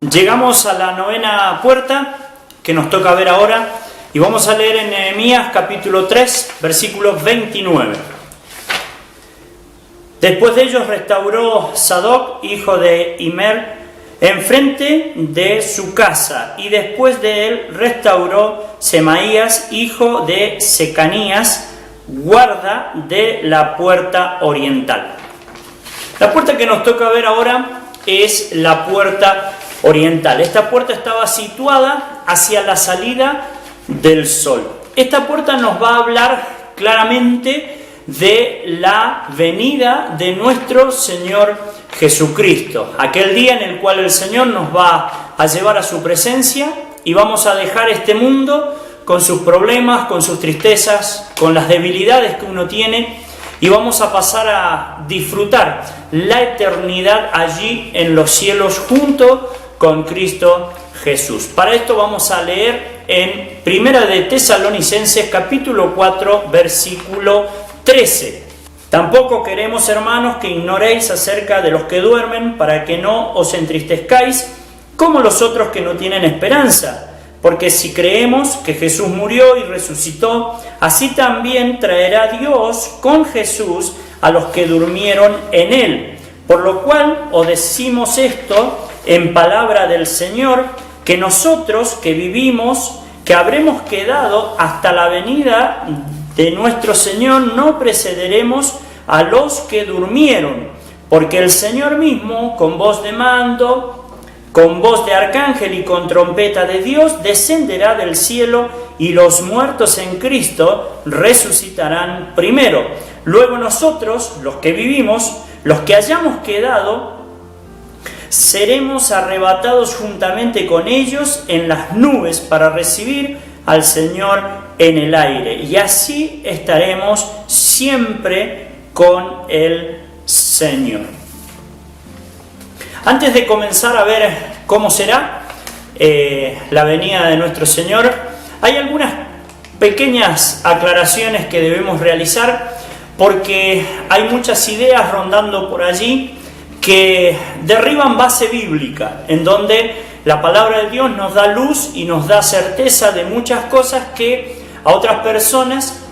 Llegamos a la novena puerta que nos toca ver ahora y vamos a leer en Nehemías capítulo 3, versículos 29. Después de ellos restauró Sadoc, hijo de Imer, enfrente de su casa, y después de él restauró Semaías, hijo de Secanías, guarda de la puerta oriental. La puerta que nos toca ver ahora es la puerta oriental. Esta puerta estaba situada hacia la salida del sol. Esta puerta nos va a hablar claramente de la venida de nuestro Señor Jesucristo, aquel día en el cual el Señor nos va a llevar a su presencia y vamos a dejar este mundo con sus problemas, con sus tristezas, con las debilidades que uno tiene, y vamos a pasar a disfrutar la eternidad allí en los cielos junto con Cristo Jesús. Para esto vamos a leer en Primera de Tesalonicenses capítulo 4 versículo 13. Tampoco queremos, hermanos, que ignoréis acerca de los que duermen, para que no os entristezcáis como los otros que no tienen esperanza. Porque si creemos que Jesús murió y resucitó, así también traerá Dios con Jesús a los que durmieron en él. Por lo cual os decimos esto en palabra del Señor, que nosotros que vivimos, que habremos quedado hasta la venida de nuestro Señor, no precederemos a los que durmieron, porque el Señor mismo, con voz de mando, con voz de arcángel y con trompeta de Dios, descenderá del cielo, y los muertos en Cristo resucitarán primero. Luego nosotros, los que vivimos, los que hayamos quedado, seremos arrebatados juntamente con ellos en las nubes para recibir al Señor en el aire, y así estaremos siempre con el Señor. Antes de comenzar a ver cómo será la venida de nuestro Señor, hay algunas pequeñas aclaraciones que debemos realizar, porque hay muchas ideas rondando por allí que derriban base bíblica, en donde la palabra de Dios nos da luz y nos da certeza de muchas cosas que a otras personas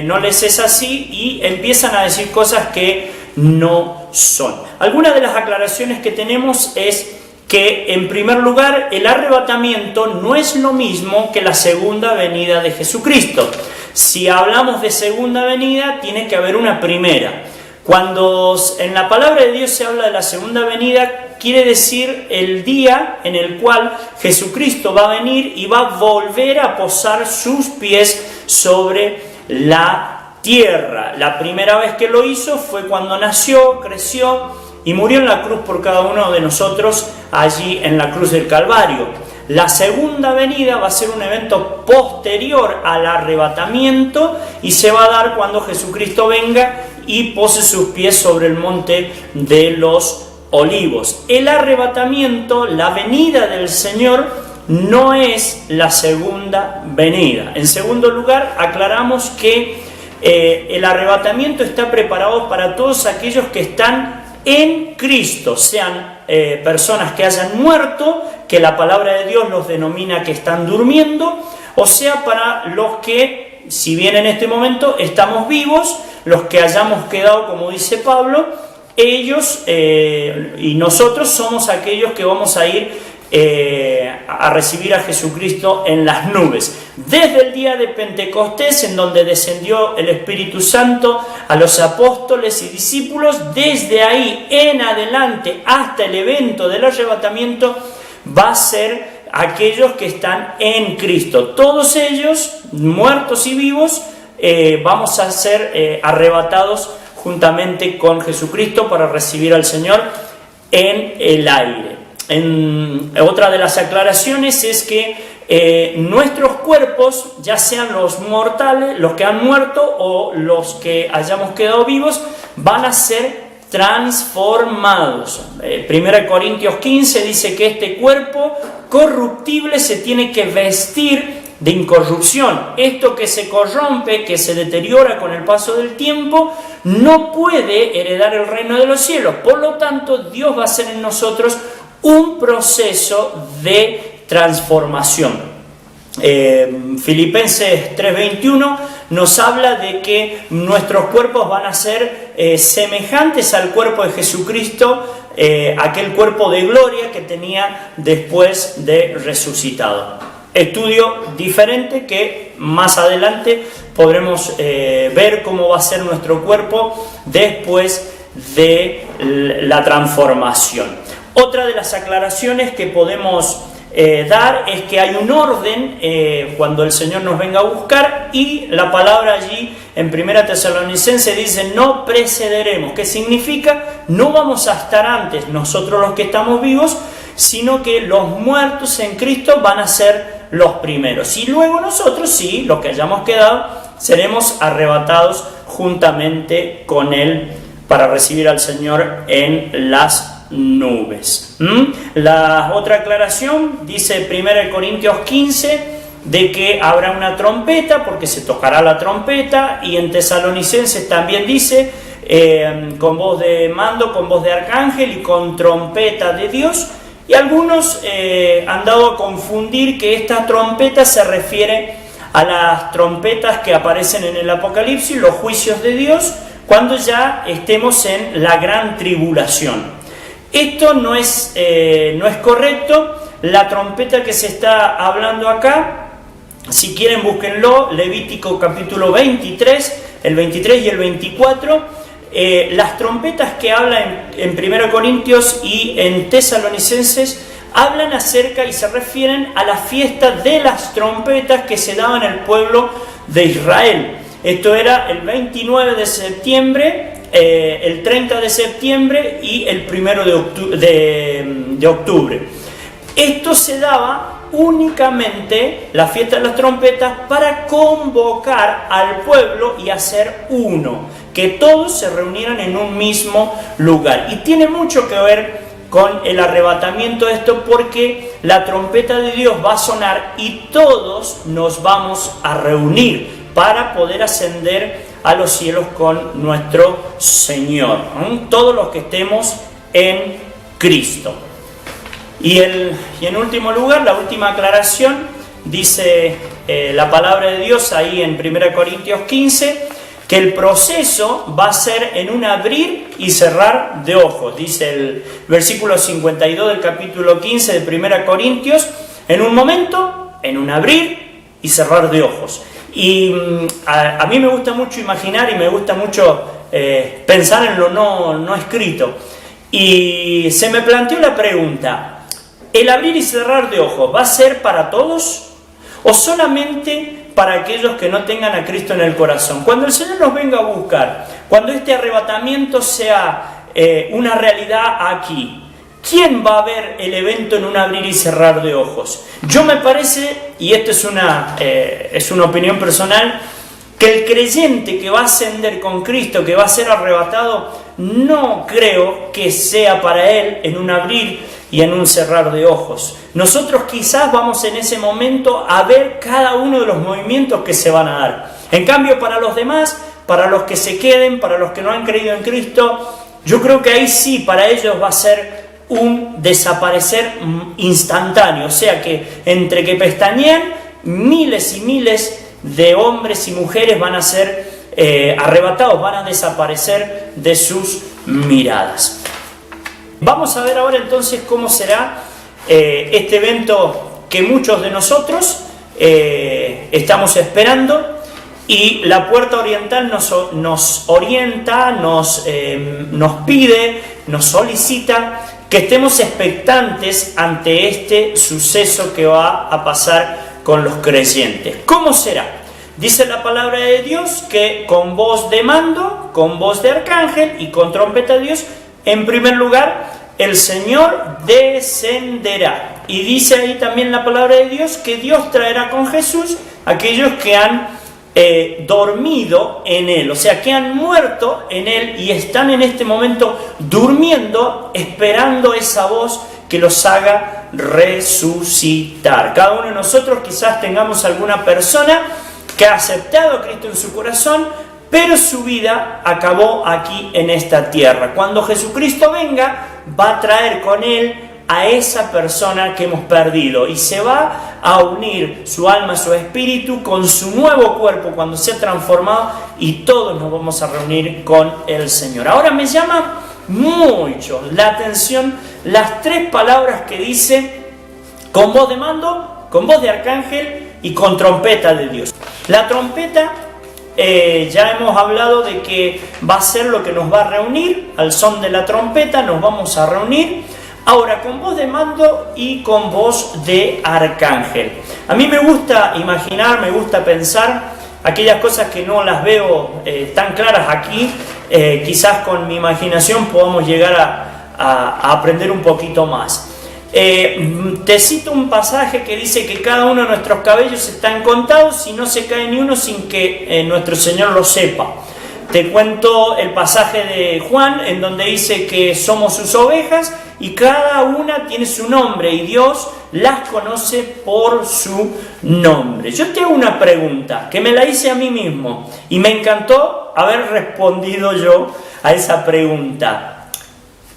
no les es así, y empiezan a decir cosas que no son. Algunas de las aclaraciones que tenemos es que, en primer lugar, el arrebatamiento no es lo mismo que la segunda venida de Jesucristo. Si hablamos de segunda venida, tiene que haber una primera. Cuando en la palabra de Dios se habla de la segunda venida, quiere decir el día en el cual Jesucristo va a venir y va a volver a posar sus pies sobre la tierra. La primera vez que lo hizo fue cuando nació, creció y murió en la cruz por cada uno de nosotros, allí en la cruz del Calvario. La segunda venida va a ser un evento posterior al arrebatamiento y se va a dar cuando Jesucristo venga y pose sus pies sobre el monte de los Olivos. El arrebatamiento, la venida del Señor, no es la segunda venida. En segundo lugar, aclaramos que el arrebatamiento está preparado para todos aquellos que están en Cristo, sean personas que hayan muerto, que la palabra de Dios los denomina que están durmiendo, o sea, para los que, si bien en este momento estamos vivos, los que hayamos quedado, como dice Pablo, ellos y nosotros somos aquellos que vamos a ir a recibir a Jesucristo en las nubes. Desde el día de Pentecostés, en donde descendió el Espíritu Santo a los apóstoles y discípulos, desde ahí en adelante hasta el evento del arrebatamiento va a ser aquellos que están en Cristo. Todos ellos, muertos y vivos, vamos a ser arrebatados juntamente con Jesucristo para recibir al Señor en el aire. Otra de las aclaraciones es que nuestros cuerpos, ya sean los mortales, los que han muerto o los que hayamos quedado vivos, van a ser transformados. 1 Corintios 15 dice que este cuerpo corruptible se tiene que vestir de incorrupción. Esto que se corrompe, que se deteriora con el paso del tiempo, no puede heredar el reino de los cielos. Por lo tanto, Dios va a hacer en nosotros un proceso de transformación. Filipenses 3:21 nos habla de que nuestros cuerpos van a ser semejantes al cuerpo de Jesucristo, aquel cuerpo de gloria que tenía después de resucitado. Estudio diferente que más adelante podremos ver cómo va a ser nuestro cuerpo después de la transformación. Otra de las aclaraciones que podemos dar es que hay un orden cuando el Señor nos venga a buscar, y la palabra allí en 1 Tesalonicenses dice no precederemos, que significa no vamos a estar antes nosotros los que estamos vivos, sino que los muertos en Cristo van a ser los primeros, y luego nosotros, sí, los que hayamos quedado, seremos arrebatados juntamente con Él para recibir al Señor en las nubes. La otra aclaración dice 1 Corintios 15 de que habrá una trompeta, porque se tocará la trompeta, y en Tesalonicenses también dice con voz de mando, con voz de arcángel y con trompeta de Dios. Y algunos han dado a confundir que esta trompeta se refiere a las trompetas que aparecen en el Apocalipsis, los juicios de Dios, cuando ya estemos en la gran tribulación. Esto no es correcto. La trompeta que se está hablando acá, si quieren búsquenlo, Levítico capítulo 23, el 23 y el 24, las trompetas que hablan en 1 Corintios y en Tesalonicenses hablan acerca y se refieren a la fiesta de las trompetas que se daban en el pueblo de Israel. Esto era el 29 de septiembre, el 30 de septiembre y el 1 de octubre. Esto se daba únicamente, la fiesta de las trompetas, para convocar al pueblo y hacer uno, que todos se reunieran en un mismo lugar. Y tiene mucho que ver con el arrebatamiento de esto, porque la trompeta de Dios va a sonar y todos nos vamos a reunir para poder ascender a los cielos con nuestro Señor, todos los que estemos en Cristo. Y en último lugar, la última aclaración, dice la palabra de Dios ahí en 1 Corintios 15, que el proceso va a ser en un abrir y cerrar de ojos. Dice el versículo 52 del capítulo 15 de 1 Corintios, en un momento, en un abrir y cerrar de ojos. Y a mí me gusta mucho imaginar y me gusta mucho pensar en lo no escrito. Y se me planteó la pregunta, ¿el abrir y cerrar de ojos va a ser para todos o solamente para aquellos que no tengan a Cristo en el corazón? Cuando el Señor nos venga a buscar, cuando este arrebatamiento sea una realidad aquí, ¿quién va a ver el evento en un abrir y cerrar de ojos? Yo me parece, y esto es una opinión personal, que el creyente que va a ascender con Cristo, que va a ser arrebatado, no creo que sea para él en un abrir y en un cerrar de ojos. Nosotros quizás vamos en ese momento a ver cada uno de los movimientos que se van a dar. En cambio, para los demás, para los que se queden, para los que no han creído en Cristo, yo creo que ahí sí, para ellos va a ser un desaparecer instantáneo. O sea que entre que pestañean, miles y miles de hombres y mujeres van a ser arrebatados, van a desaparecer de sus miradas. Vamos a ver ahora entonces cómo será este evento que muchos de nosotros estamos esperando, y la Puerta Oriental nos orienta, nos pide, nos solicita que estemos expectantes ante este suceso que va a pasar con los creyentes. ¿Cómo será? Dice la palabra de Dios que con voz de mando, con voz de arcángel y con trompeta de Dios, en primer lugar, el Señor descenderá. Y dice ahí también la palabra de Dios que Dios traerá con Jesús a aquellos que han dormido en Él, o sea, que han muerto en Él y están en este momento durmiendo, esperando esa voz que los haga resucitar. Cada uno de nosotros quizás tengamos alguna persona que ha aceptado a Cristo en su corazón, pero su vida acabó aquí en esta tierra. Cuando Jesucristo venga, va a traer con Él a esa persona que hemos perdido y se va a unir su alma, su espíritu con su nuevo cuerpo cuando sea transformado y todos nos vamos a reunir con el Señor. Ahora me llama mucho la atención las tres palabras que dice con voz de mando, con voz de arcángel y con trompeta de Dios. La trompeta, ya hemos hablado de que va a ser lo que nos va a reunir, al son de la trompeta nos vamos a reunir. Ahora, con voz de mando y con voz de arcángel. A mí me gusta imaginar, me gusta pensar aquellas cosas que no las veo tan claras aquí. Quizás con mi imaginación podamos llegar a aprender un poquito más. Te cito un pasaje que dice que cada uno de nuestros cabellos están contados y no se cae ni uno sin que nuestro Señor lo sepa. Te cuento el pasaje de Juan en donde dice que somos sus ovejas y cada una tiene su nombre y Dios las conoce por su nombre. Yo te hago una pregunta que me la hice a mí mismo y me encantó haber respondido yo a esa pregunta.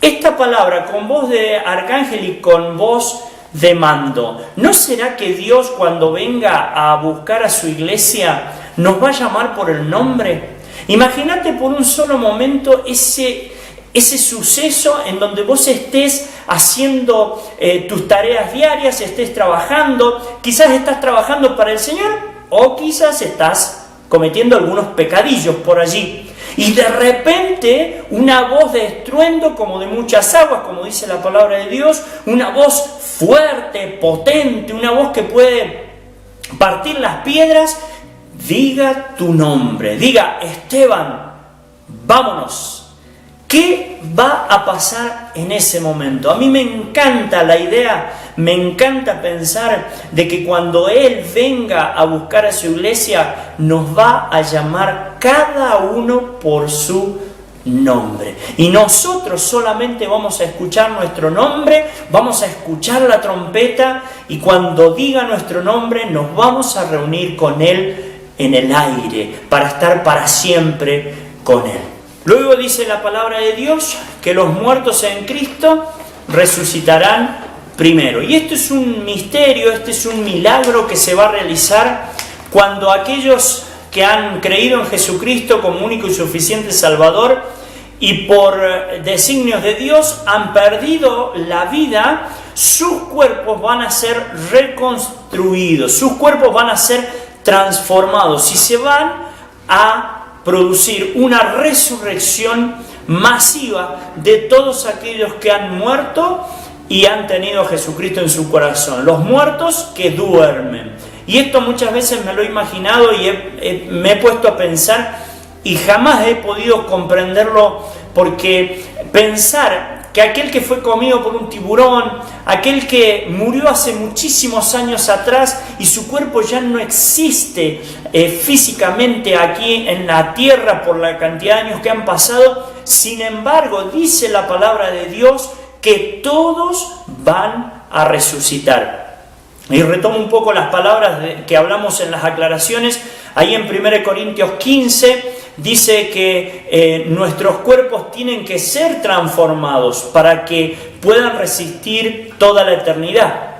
Esta palabra con voz de arcángel y con voz de mando, ¿no será que Dios cuando venga a buscar a su iglesia nos va a llamar por el nombre? Imagínate por un solo momento ese suceso en donde vos estés haciendo tus tareas diarias, estés trabajando, quizás estás trabajando para el Señor o quizás estás cometiendo algunos pecadillos por allí. Y de repente una voz de estruendo como de muchas aguas, como dice la palabra de Dios, una voz fuerte, potente, una voz que puede partir las piedras, diga tu nombre, diga Esteban, vámonos. ¿Qué va a pasar en ese momento? A mí me encanta la idea, me encanta pensar de que cuando Él venga a buscar a su iglesia, nos va a llamar cada uno por su nombre. Y nosotros solamente vamos a escuchar nuestro nombre, vamos a escuchar la trompeta y cuando diga nuestro nombre nos vamos a reunir con Él en el aire para estar para siempre con Él. Luego dice la palabra de Dios que los muertos en Cristo resucitarán primero. Y esto es un misterio, este es un milagro que se va a realizar cuando aquellos que han creído en Jesucristo como único y suficiente Salvador y por designios de Dios han perdido la vida, sus cuerpos van a ser reconstruidos, sus cuerpos van a ser transformados y se van a producir una resurrección masiva de todos aquellos que han muerto y han tenido a Jesucristo en su corazón, los muertos que duermen. Y esto muchas veces me lo he imaginado y me he puesto a pensar y jamás he podido comprenderlo, porque pensar que aquel que fue comido por un tiburón, aquel que murió hace muchísimos años atrás y su cuerpo ya no existe físicamente aquí en la tierra por la cantidad de años que han pasado, sin embargo dice la palabra de Dios que todos van a resucitar. Y retomo un poco las palabras que hablamos en las aclaraciones. Ahí en 1 Corintios 15 dice que nuestros cuerpos tienen que ser transformados para que puedan resistir toda la eternidad.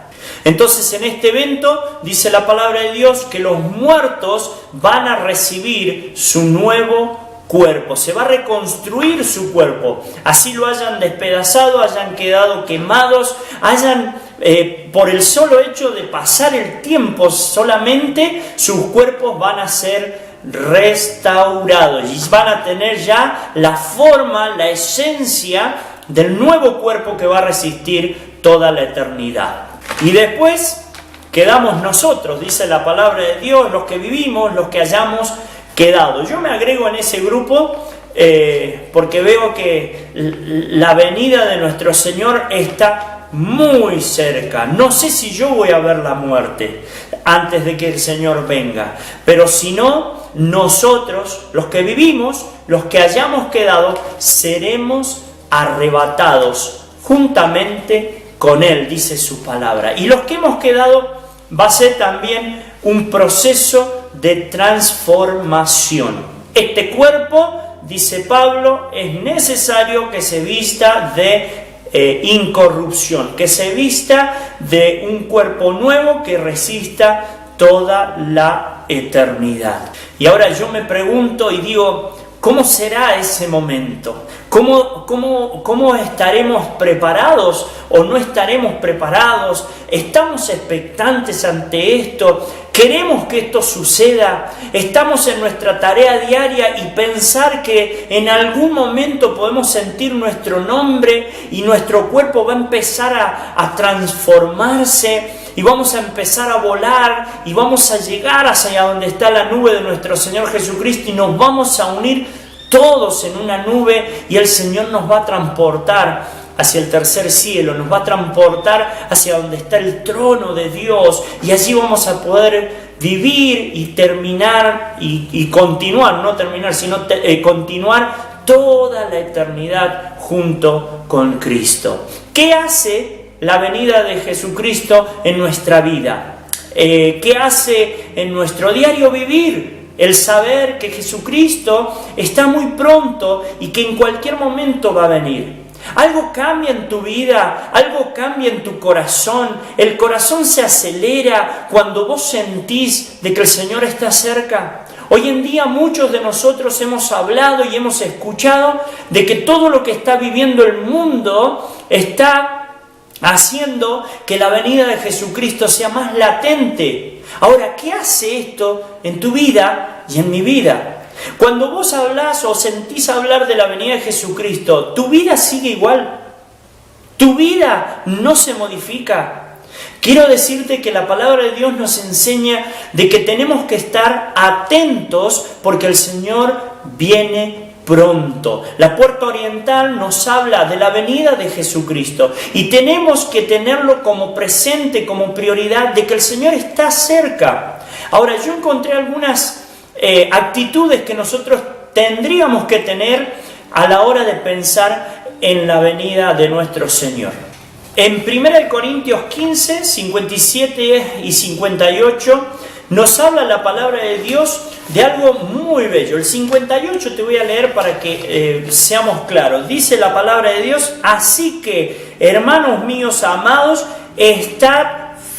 Entonces en este evento dice la palabra de Dios que los muertos van a recibir su nuevo cuerpo, se va a reconstruir su cuerpo, así lo hayan despedazado, hayan quedado quemados, hayan por el solo hecho de pasar el tiempo solamente, sus cuerpos van a ser restaurados y van a tener ya la forma, la esencia del nuevo cuerpo que va a resistir toda la eternidad. Y después quedamos nosotros, dice la palabra de Dios, los que vivimos, los que hayamos quedado. Yo me agrego en ese grupo porque veo que la venida de nuestro Señor está muy cerca. No sé si yo voy a ver la muerte antes de que el Señor venga, pero si no, nosotros, los que vivimos, los que hayamos quedado, seremos arrebatados juntamente con Él, dice su palabra. Y los que hemos quedado va a ser también un proceso de transformación. Este cuerpo, dice Pablo, es necesario que se vista de incorrupción, que se vista de un cuerpo nuevo que resista toda la eternidad. Y ahora yo me pregunto y digo, ¿cómo será ese momento? ¿Cómo estaremos preparados o no estaremos preparados? ¿Estamos expectantes ante esto? ¿Queremos que esto suceda? ¿Estamos en nuestra tarea diaria y pensar que en algún momento podemos sentir nuestro nombre y nuestro cuerpo va a empezar a transformarse? Y vamos a empezar a volar y vamos a llegar hacia donde está la nube de nuestro Señor Jesucristo y nos vamos a unir todos en una nube y el Señor nos va a transportar hacia el tercer cielo, nos va a transportar hacia donde está el trono de Dios y allí vamos a poder vivir y terminar y continuar, no terminar, sino continuar toda la eternidad junto con Cristo. ¿Qué hace la venida de Jesucristo en nuestra vida? ¿Qué hace en nuestro diario vivir? El saber que Jesucristo está muy pronto y que en cualquier momento va a venir. Algo cambia en tu vida, algo cambia en tu corazón. El corazón se acelera cuando vos sentís de que el Señor está cerca. Hoy en día muchos de nosotros hemos hablado y hemos escuchado de que todo lo que está viviendo el mundo está haciendo que la venida de Jesucristo sea más latente. Ahora, ¿qué hace esto en tu vida y en mi vida? Cuando vos hablás o sentís hablar de la venida de Jesucristo, ¿tu vida sigue igual? ¿Tu vida no se modifica? Quiero decirte que la palabra de Dios nos enseña de que tenemos que estar atentos porque el Señor viene pronto. La Puerta Oriental nos habla de la venida de Jesucristo y tenemos que tenerlo como presente, como prioridad de que el Señor está cerca. Ahora, yo encontré algunas actitudes que nosotros tendríamos que tener a la hora de pensar en la venida de nuestro Señor. En 1 Corintios 15, 57 y 58 nos habla la palabra de Dios de algo muy bello. El 58 te voy a leer para que seamos claros. Dice la palabra de Dios: así que, hermanos míos amados, estad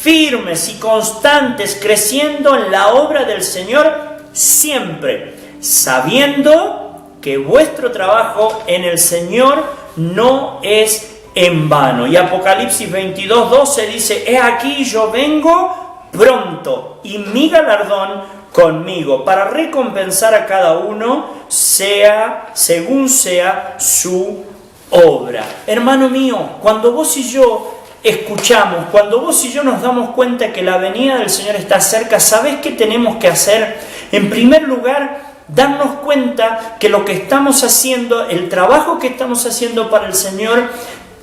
firmes y constantes, creciendo en la obra del Señor siempre, sabiendo que vuestro trabajo en el Señor no es en vano. Y Apocalipsis 22, 12 dice: he aquí yo vengo pronto, y mi galardón conmigo, para recompensar a cada uno según sea su obra. Hermano mío, cuando vos y yo escuchamos, cuando vos y yo nos damos cuenta que la venida del Señor está cerca, ¿sabés qué tenemos que hacer? En primer lugar, darnos cuenta que lo que estamos haciendo, el trabajo que estamos haciendo para el Señor,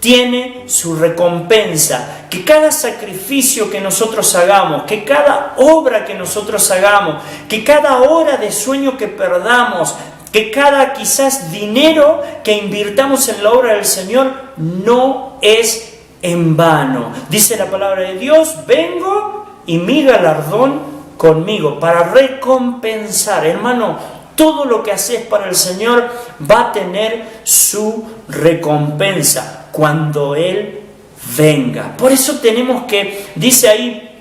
tiene su recompensa, que cada sacrificio que nosotros hagamos, que cada obra que nosotros hagamos, que cada hora de sueño que perdamos, que cada quizás dinero que invirtamos en la obra del Señor no es en vano. Dice la palabra de Dios: vengo y mi galardón conmigo, para recompensar. Hermano, todo lo que haces para el Señor va a tener su recompensa cuando Él venga. Por eso tenemos que, dice ahí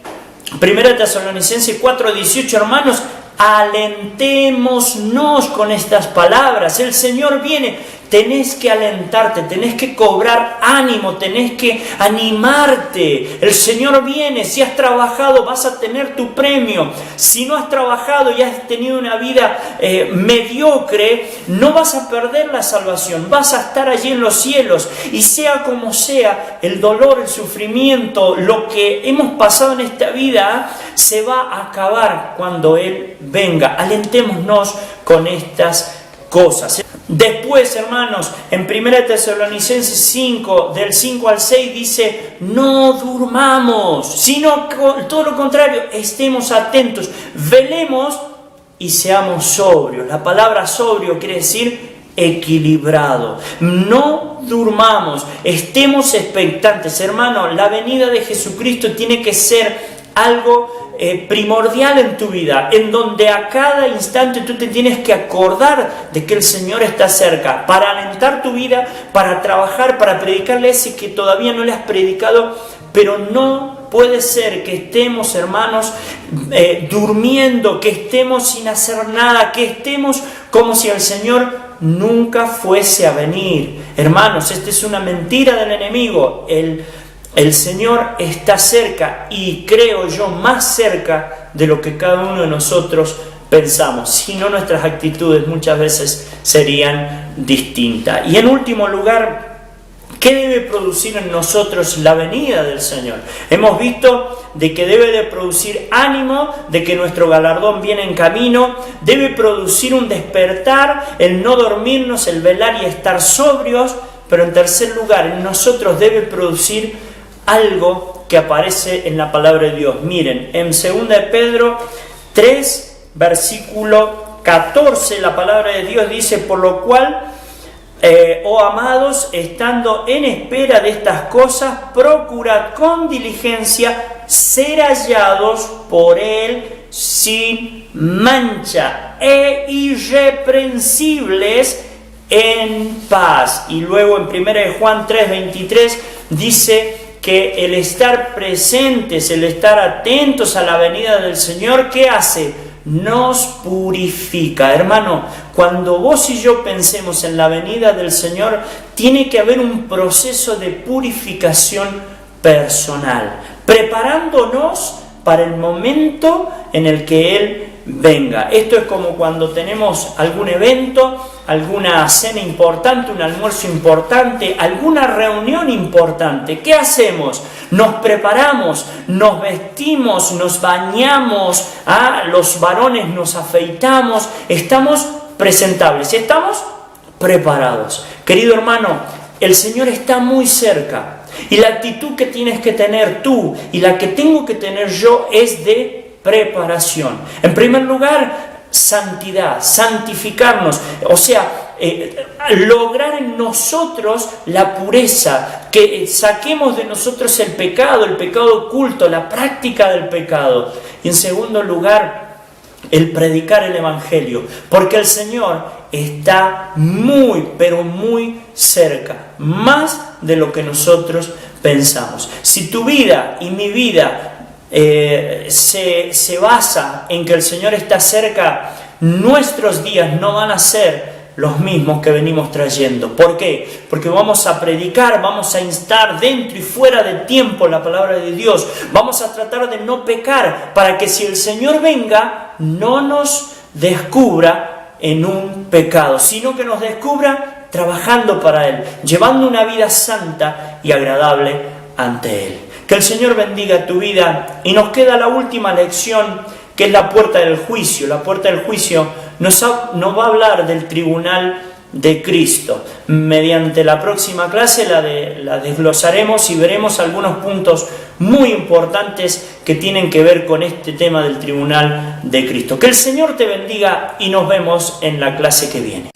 1 Tesalonicenses 4:18, hermanos, alentémonos con estas palabras. El Señor viene. Tenés que alentarte, tenés que cobrar ánimo, tenés que animarte. El Señor viene. Si has trabajado, vas a tener tu premio. Si no has trabajado y has tenido una vida mediocre, no vas a perder la salvación. Vas a estar allí en los cielos. Y sea como sea, el dolor, el sufrimiento, lo que hemos pasado en esta vida, se va a acabar cuando Él venga. Alentémonos con estas cosas. Después, hermanos, en 1 Tesalonicenses 5, del 5 al 6, dice: no durmamos, sino todo lo contrario, estemos atentos, velemos y seamos sobrios. La palabra sobrio quiere decir equilibrado. No durmamos, estemos expectantes. Hermano, la venida de Jesucristo tiene que ser algo primordial en tu vida, en donde a cada instante tú te tienes que acordar de que el Señor está cerca, para alentar tu vida, para trabajar, para predicarle a ese que todavía no le has predicado. Pero no puede ser que estemos, hermanos, durmiendo, que estemos sin hacer nada, que estemos como si el Señor nunca fuese a venir. Hermanos, esta es una mentira del enemigo. El Señor está cerca, y creo yo más cerca de lo que cada uno de nosotros pensamos. Si no, nuestras actitudes muchas veces serían distintas. Y en último lugar, ¿qué debe producir en nosotros la venida del Señor? Hemos visto de que debe de producir ánimo, de que nuestro galardón viene en camino, debe producir un despertar, el no dormirnos, el velar y estar sobrios, pero en tercer lugar, en nosotros debe producir algo que aparece en la palabra de Dios. Miren, en 2 de Pedro 3, versículo 14, la palabra de Dios dice: por lo cual, oh amados, estando en espera de estas cosas, procurad con diligencia ser hallados por Él sin mancha e irreprensibles en paz. Y luego en 1 Juan 3:23 dice que el estar presentes, el estar atentos a la venida del Señor, ¿qué hace? Nos purifica. Hermano, cuando vos y yo pensemos en la venida del Señor, tiene que haber un proceso de purificación personal, preparándonos para el momento en el que Él venga. Esto es como cuando tenemos algún evento, alguna cena importante, un almuerzo importante, alguna reunión importante. ¿Qué hacemos? Nos preparamos, nos vestimos, nos bañamos, los varones nos afeitamos, estamos presentables, estamos preparados. Querido hermano, el Señor está muy cerca, y la actitud que tienes que tener tú y la que tengo que tener yo es de preparación. En primer lugar, santidad, santificarnos, o sea, lograr en nosotros la pureza, que saquemos de nosotros el pecado oculto, la práctica del pecado. Y en segundo lugar, el predicar el Evangelio, porque el Señor está muy, pero muy cerca, más de lo que nosotros pensamos. Si tu vida y mi vida se basa en que el Señor está cerca, nuestros días no van a ser los mismos que venimos trayendo. ¿Por qué? Porque vamos a predicar, vamos a instar dentro y fuera de tiempo la palabra de Dios. Vamos a tratar de no pecar, para que si el Señor venga, no nos descubra en un pecado, sino que nos descubra trabajando para Él, llevando una vida santa y agradable ante Él. Que el Señor bendiga tu vida. Y nos queda la última lección, que es la puerta del juicio. La puerta del juicio nos va a hablar del tribunal de Cristo. Mediante la próxima clase la desglosaremos y veremos algunos puntos muy importantes que tienen que ver con este tema del tribunal de Cristo. Que el Señor te bendiga y nos vemos en la clase que viene.